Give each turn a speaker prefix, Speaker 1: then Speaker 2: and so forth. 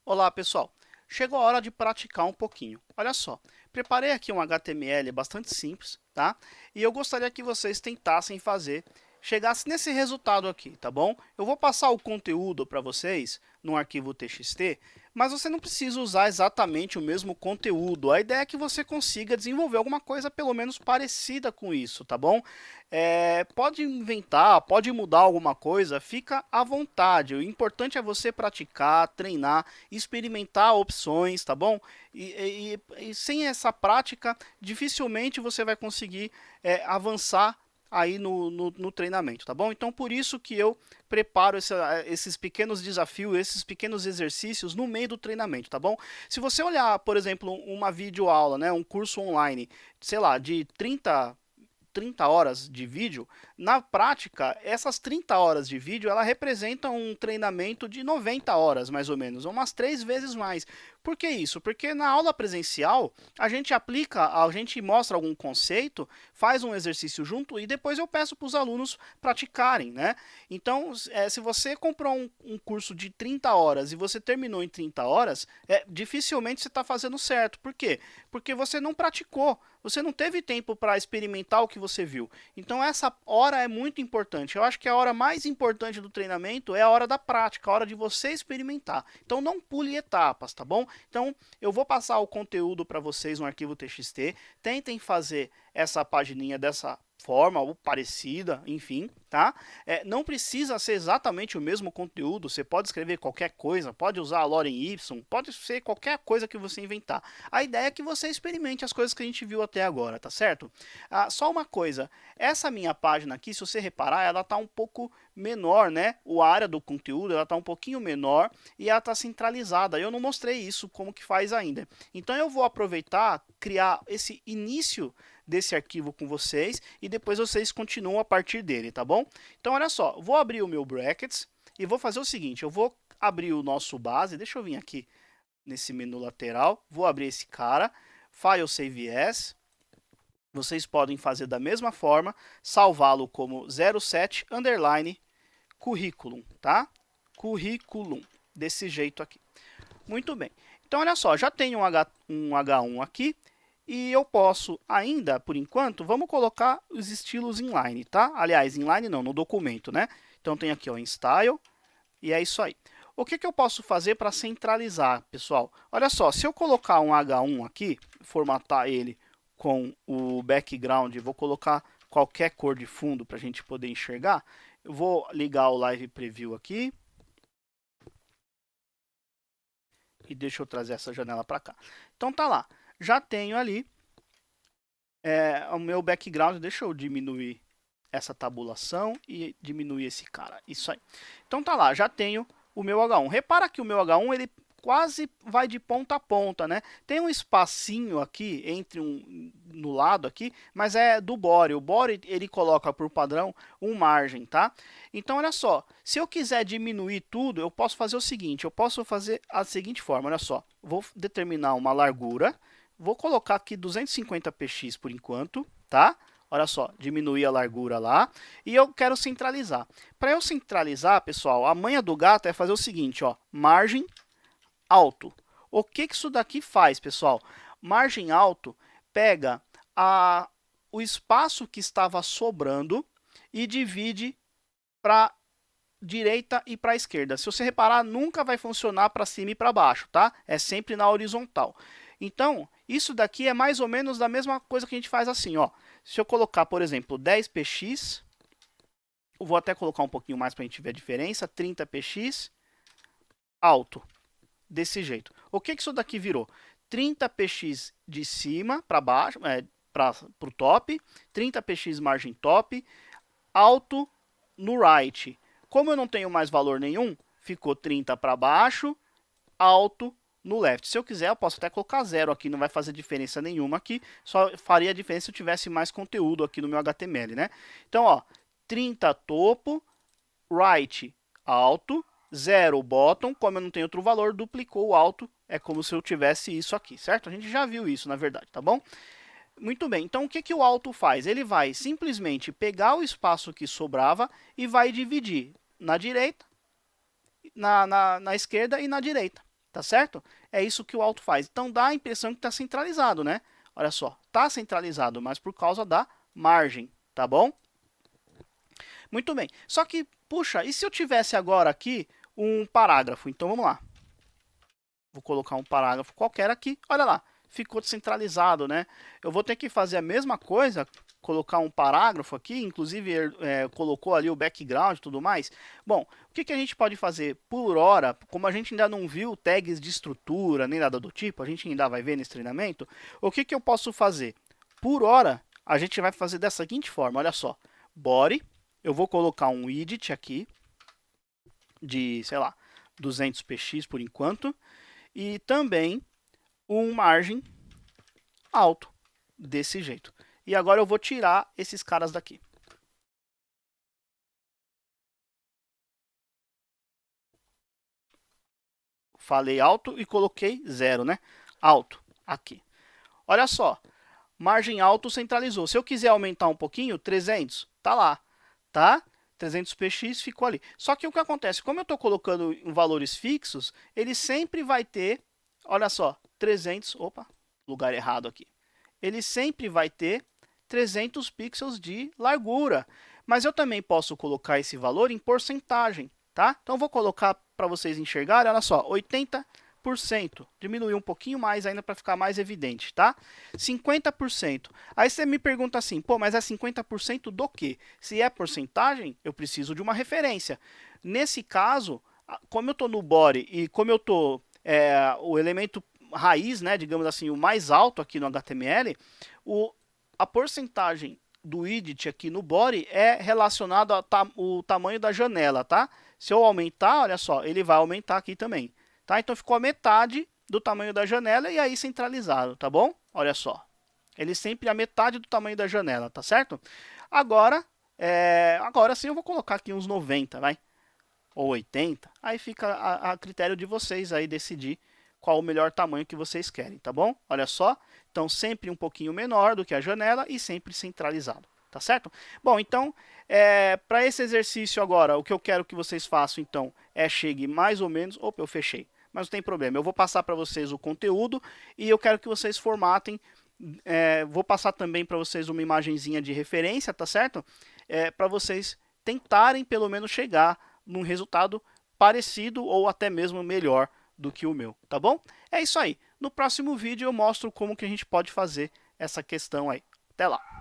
Speaker 1: Olá, pessoal. Chegou a hora de praticar um pouquinho. Olha só, preparei aqui um HTML bastante simples, tá? E eu gostaria que vocês tentassem fazer, chegasse nesse resultado aqui, tá bom? Eu vou passar o conteúdo para vocês num arquivo TXT, mas você não precisa usar exatamente o mesmo conteúdo. A ideia é que você consiga desenvolver alguma coisa pelo menos parecida com isso, tá bom? Pode inventar, pode mudar alguma coisa, fica à vontade. O importante é você praticar, treinar, experimentar opções, tá bom? E sem essa prática, dificilmente você vai conseguir avançar aí no treinamento, tá bom? Então, por isso que eu preparo esses pequenos desafios, esses pequenos exercícios no meio do treinamento, tá bom? Se você olhar, por exemplo, uma videoaula, né, um curso online, sei lá, de 30 horas de vídeo, na prática, essas 30 horas de vídeo, ela representam um treinamento de 90 horas, mais ou menos, umas 3 vezes mais. Por que isso? Porque na aula presencial, a gente aplica, a gente mostra algum conceito, faz um exercício junto e depois eu peço para os alunos praticarem, né? Então, se você comprou um curso de 30 horas e você terminou em 30 horas, dificilmente você está fazendo certo. Por quê? Porque você não praticou. Você não teve tempo para experimentar o que você viu. Então essa hora é muito importante. Eu acho que a hora mais importante do treinamento é a hora da prática, a hora de você experimentar. Então não pule etapas, tá bom? Então eu vou passar o conteúdo para vocês no arquivo TXT. Tentem fazer essa pagininha dessa forma ou parecida, enfim, tá? Não precisa ser exatamente o mesmo conteúdo, você pode escrever qualquer coisa, pode usar a Lorem Y, pode ser qualquer coisa que você inventar. A ideia é que você experimente as coisas que a gente viu até agora, tá certo? Só uma coisa, essa minha página aqui, se você reparar, ela tá um pouco menor, né? A área do conteúdo, ela tá um pouquinho menor e ela tá centralizada. Eu não mostrei isso como que faz ainda. Então eu vou aproveitar, criar esse início desse arquivo com vocês e depois vocês continuam a partir dele, tá bom? Então olha só, vou abrir o meu brackets e vou fazer o seguinte, eu vou abrir o nosso base, deixa eu vir aqui nesse menu lateral, vou abrir esse cara, File Save As, vocês podem fazer da mesma forma, salvá-lo como 07 underline curriculum, tá? Curriculum, desse jeito aqui. Muito bem. Então, olha só, já tenho um H1 aqui e eu posso ainda, por enquanto, vamos colocar os estilos inline, tá? Aliás, inline não, no documento, né? Então, tem aqui, ó, em style e é isso aí. O que eu posso fazer para centralizar, pessoal? Olha só, se eu colocar um H1 aqui, formatar ele com o background, vou colocar qualquer cor de fundo para a gente poder enxergar. Eu vou ligar o Live Preview aqui. E deixa eu trazer essa janela para cá. Então tá lá, já tenho ali o meu background, deixa eu diminuir essa tabulação e diminuir esse cara, isso aí. Então tá lá, já tenho o meu H1. Repara que o meu H1 ele quase vai de ponta a ponta, né? Tem um espacinho aqui entre no lado aqui, mas é do body. O body ele coloca por padrão um margem, tá? Então olha só, se eu quiser diminuir tudo, eu posso fazer o seguinte, eu posso fazer a seguinte forma, olha só. Vou determinar uma largura, vou colocar aqui 250 px por enquanto, tá? Olha só, diminuir a largura lá. E eu quero centralizar. Para eu centralizar, pessoal, a manha do gato é fazer o seguinte, ó, margem alto. O que isso daqui faz, pessoal? Margem alto pega o espaço que estava sobrando e divide para direita e para a esquerda. Se você reparar, nunca vai funcionar para cima e para baixo, tá? É sempre na horizontal. Então, isso daqui é mais ou menos da mesma coisa que a gente faz assim, ó. Se eu colocar, por exemplo, 10px, eu vou até colocar um pouquinho mais para a gente ver a diferença, 30px, alto, desse jeito. O que isso daqui virou? 30px de cima para baixo, para o top, 30px margem top, alto no right. Como eu não tenho mais valor nenhum, ficou 30 para baixo, alto no left. Se eu quiser, eu posso até colocar 0 aqui, não vai fazer diferença nenhuma aqui, só faria diferença se eu tivesse mais conteúdo aqui no meu HTML, né? Então, ó, 30 topo, right alto, 0 bottom, como eu não tenho outro valor, duplicou o alto, é como se eu tivesse isso aqui, certo? A gente já viu isso, na verdade, tá bom? Muito bem, então o que o alto faz? Ele vai simplesmente pegar o espaço que sobrava e vai dividir na direita, na esquerda e na direita. tá certo? É isso que o Alto faz. Então dá a impressão que está centralizado, né? Olha só, está centralizado, mas por causa da margem, tá bom? Muito bem. Só que, puxa, e se eu tivesse agora aqui um parágrafo? Então vamos lá. Vou colocar um parágrafo qualquer aqui. Olha lá, ficou descentralizado, né? Eu vou ter que fazer a mesma coisa, colocar um parágrafo aqui, inclusive colocou ali o background e tudo mais. Bom, o que a gente pode fazer? Por hora, como a gente ainda não viu tags de estrutura, nem nada do tipo, a gente ainda vai ver nesse treinamento, o que eu posso fazer? Por hora, a gente vai fazer dessa seguinte forma, olha só. Body, eu vou colocar um widget aqui, de, sei lá, 200px por enquanto, e também um margem alto, desse jeito. E agora eu vou tirar esses caras daqui. Falei alto e coloquei 0, né? Alto, aqui. Olha só, margem alto centralizou. Se eu quiser aumentar um pouquinho, 300, tá lá, tá? 300px ficou ali. Só que o que acontece, como eu estou colocando em valores fixos, ele sempre vai ter, olha só, 300, opa, lugar errado aqui. Ele sempre vai ter 300 pixels de largura. Mas eu também posso colocar esse valor em porcentagem, tá? Então eu vou colocar para vocês enxergarem, olha só, 80%. Diminuir um pouquinho mais ainda para ficar mais evidente, tá? 50%. Aí você me pergunta assim, pô, mas é 50% do quê? Se é porcentagem, eu preciso de uma referência. Nesse caso, como eu estou no body e como eu estou o elemento raiz, né, digamos assim, o mais alto aqui no HTML, a porcentagem do widget aqui no body é relacionado ao tamanho da janela, tá? Se eu aumentar, olha só, ele vai aumentar aqui também, tá? Então ficou a metade do tamanho da janela e aí centralizado, tá bom? Olha só, ele sempre é a metade do tamanho da janela, tá certo? Agora sim eu vou colocar aqui uns 90, vai? Ou 80, aí fica a critério de vocês aí decidir qual o melhor tamanho que vocês querem, tá bom? Olha só, então sempre um pouquinho menor do que a janela e sempre centralizado, tá certo? Bom, então, para esse exercício agora, o que eu quero que vocês façam, então, chegue mais ou menos... Opa, eu fechei, mas não tem problema, eu vou passar para vocês o conteúdo e eu quero que vocês formatem, vou passar também para vocês uma imagenzinha de referência, tá certo? Para vocês tentarem pelo menos chegar num resultado parecido ou até mesmo melhor do que o meu, tá bom? É isso aí. No próximo vídeo eu mostro como que a gente pode fazer essa questão aí. Até lá!